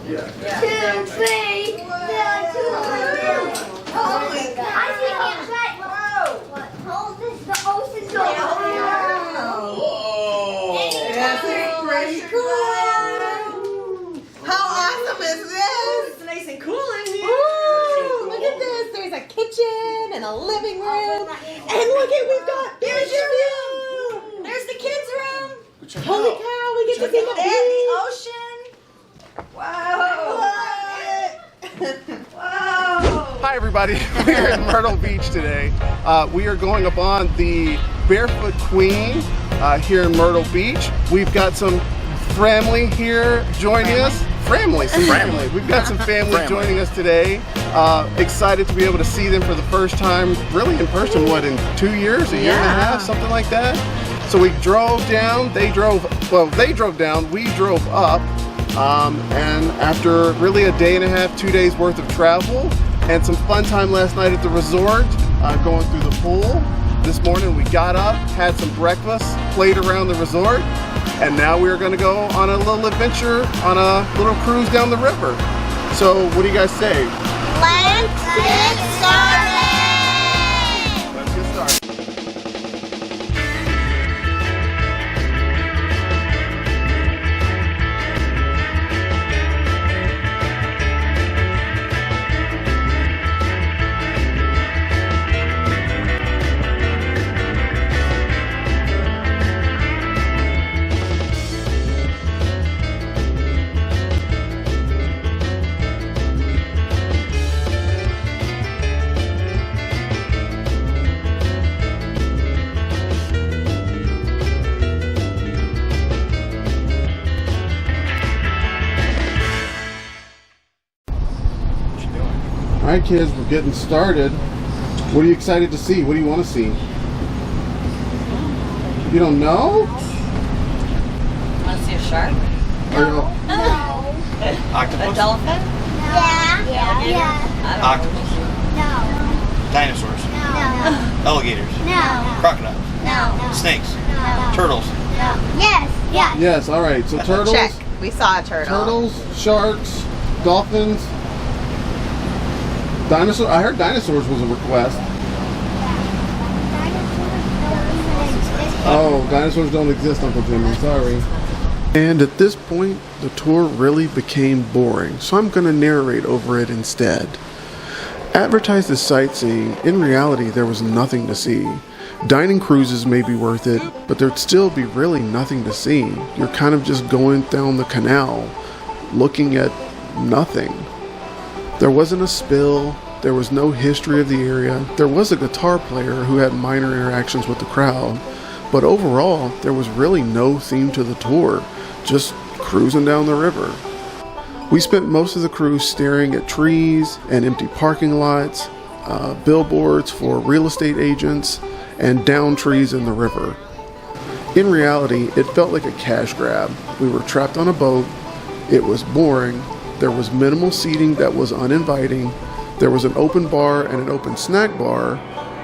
Yeah. 2, 3. I think it's right. Hold this, the ocean door. That's pretty cool. How awesome is this? It's nice and cool in here. Ooh, look at this. There's a kitchen and a living room. And look at, we've got, there's your view. There's the kids' room. Holy cow, we get to see the And beach. the ocean. Wow. Wow. Hi everybody, we're in Myrtle Beach today. We are going up on the Barefoot Queen here in Myrtle Beach. We've got some family here joining us. Family. We've got some family joining us today. Excited to be able to see them for the first time, really in person, what, in 2 years, a year and a half, something like that. So we drove down, they drove down, we drove up. And after really a day and a half, 2 days worth of travel and some fun time last night at the resort, going through the pool. This morning we got up, had some breakfast, played around the resort, and now we're gonna go on a little adventure on a little cruise down the river. So what do you guys say? Let's get started. Let's get started. All right, kids, we're getting started. What are you excited to see? What do you want to see? You don't know? Want to see a shark? No. Octopus? A dolphin? Yeah. Octopus? No. Dinosaurs? No. Alligators? No. Crocodiles? No. Snakes? No. Turtles? Yes. Yes. Yes, all right. So turtles, Check. We saw a turtle. turtles, sharks, dolphins, dinosaurs. I heard dinosaurs was a request. Oh, dinosaurs don't exist, Uncle Jimmy. Sorry. And at this point, the tour really became boring, so I'm going to narrate over it instead. Advertised as sightseeing, in reality there was nothing to see. Dining cruises may be worth it, but there'd still be really nothing to see. You're kind of just going down the canal, looking at nothing. There wasn't a spill, there was no history of the area. There was a guitar player who had minor interactions with the crowd, but overall, there was really no theme to the tour, just cruising down the river. We spent most of the cruise staring at trees and empty parking lots, billboards for real estate agents, and down trees in the river. In reality, it felt like a cash grab. We were trapped on a boat, it was boring, there was minimal seating that was uninviting, there was an open bar and an open snack bar,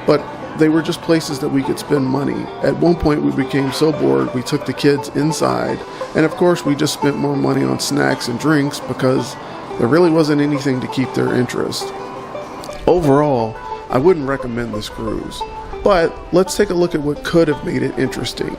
but they were just places that we could spend money. At one point we became so bored we took the kids inside, and of course we just spent more money on snacks and drinks because there really wasn't anything to keep their interest. Overall, I wouldn't recommend this cruise, but let's take a look at what could have made it interesting.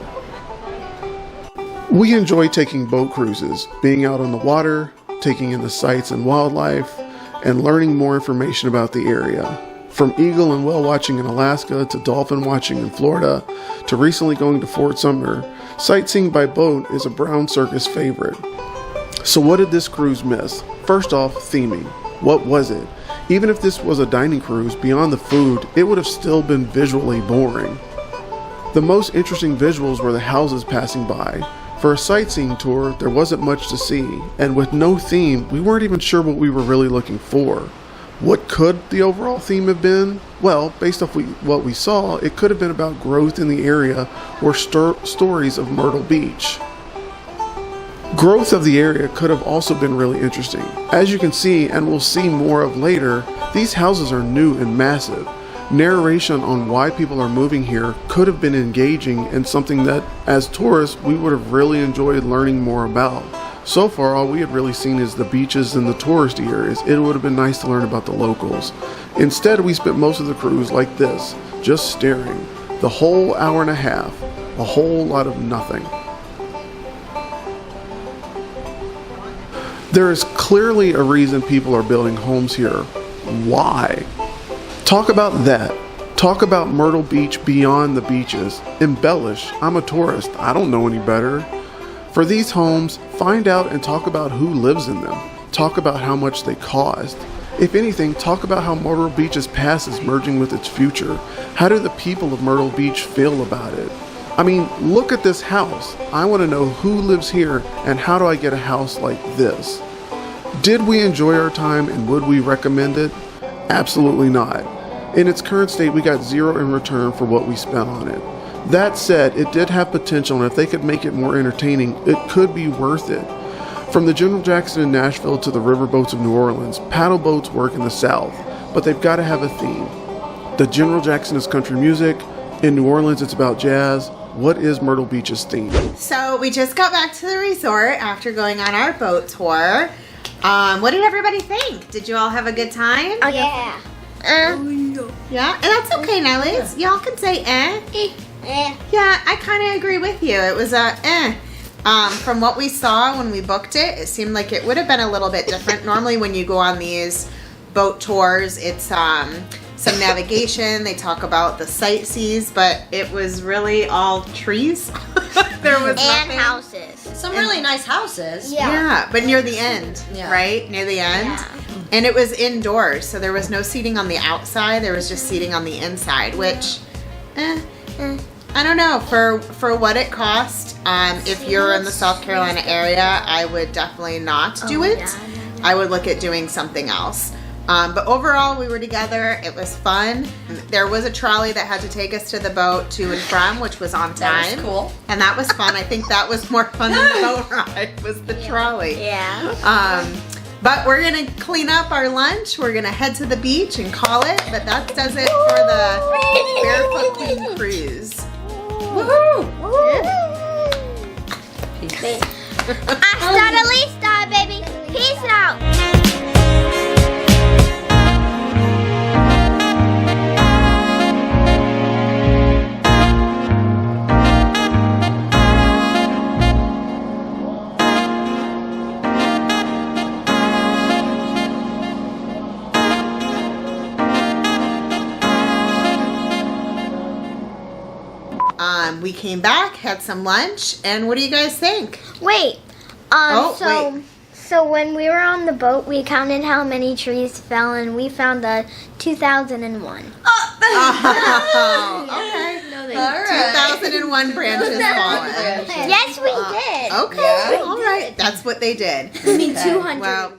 We enjoy taking boat cruises, being out on the water, taking in the sights and wildlife, and learning more information about the area. From eagle and whale watching in Alaska to dolphin watching in Florida to recently going to Fort Sumner, sightseeing by boat is a Brown Circus favorite. So what did this cruise miss? First off, theming. What was it? Even if this was a dining cruise, beyond the food, it would have still been visually boring. The most interesting visuals were the houses passing by. For a sightseeing tour, there wasn't much to see, and with no theme, we weren't even sure what we were really looking for. What could the overall theme have been? Well, based off what we saw, it could have been about growth in the area or stories of Myrtle Beach. Growth of the area could have also been really interesting. As you can see, and we'll see more of later, these houses are new and massive. Narration on why people are moving here could have been engaging and something that, as tourists, we would have really enjoyed learning more about. So far, all we had really seen is the beaches and the touristy areas. It would have been nice to learn about the locals. Instead, we spent most of the cruise like this, just staring. The whole hour and a half. A whole lot of nothing. There is clearly a reason people are building homes here. Why? Talk about that. Talk about Myrtle Beach beyond the beaches. Embellish. I'm a tourist. I don't know any better. For these homes, find out and talk about who lives in them. Talk about how much they cost. If anything, talk about how Myrtle Beach's past is merging with its future. How do the people of Myrtle Beach feel about it? I mean, look at this house. I want to know who lives here and how do I get a house like this? Did we enjoy our time and would we recommend it? Absolutely not. In its current state, we got zero in return for what we spent on it. That said, it did have potential, and if they could make it more entertaining, it could be worth it. From the General Jackson in Nashville to the riverboats of New Orleans, paddle boats work in the South, but they've got to have a theme. The General Jackson is country music. In New Orleans, it's about jazz. What is Myrtle Beach's theme? So we just got back to the resort after going on our boat tour. What did everybody think? Did you all have a good time? Yeah. Yeah, and that's okay, Nellies. Y'all can say Yeah, I kind of agree with you. It was a from what we saw when we booked it, it seemed like it would have been a little bit different. Normally when you go on these boat tours, it's some navigation. They talk about the sightsees, but it was really all trees. There was And nothing. houses. Some really nice houses. Yeah, but near the end, Yeah. right? Near the end. Yeah. And it was indoors, so there was no seating on the outside. There was just seating on the inside, which, I don't know. For what it cost, if you're in the South Carolina area, I would definitely not do it. I would look at doing something else. But overall, we were together. It was fun. There was a trolley that had to take us to the boat to and from, which was on time. That was cool. And that was fun. I think that was more fun than the boat ride, was the trolley. Yeah. But we're gonna clean up our lunch. We're gonna head to the beach and call it. But that does it for the Barefoot Queen cruise. Woohoo! Hasta la vista, baby. Peace out. We came back, had some lunch, and what do you guys think? Wait. Wait. So when we were on the boat, we counted how many trees fell, and we found the 2001. Oh, okay. No, they All right. 2001 branches fallen. Yes, we did. Okay, Yeah. all right. That's what they did. I mean, Okay, 201. well,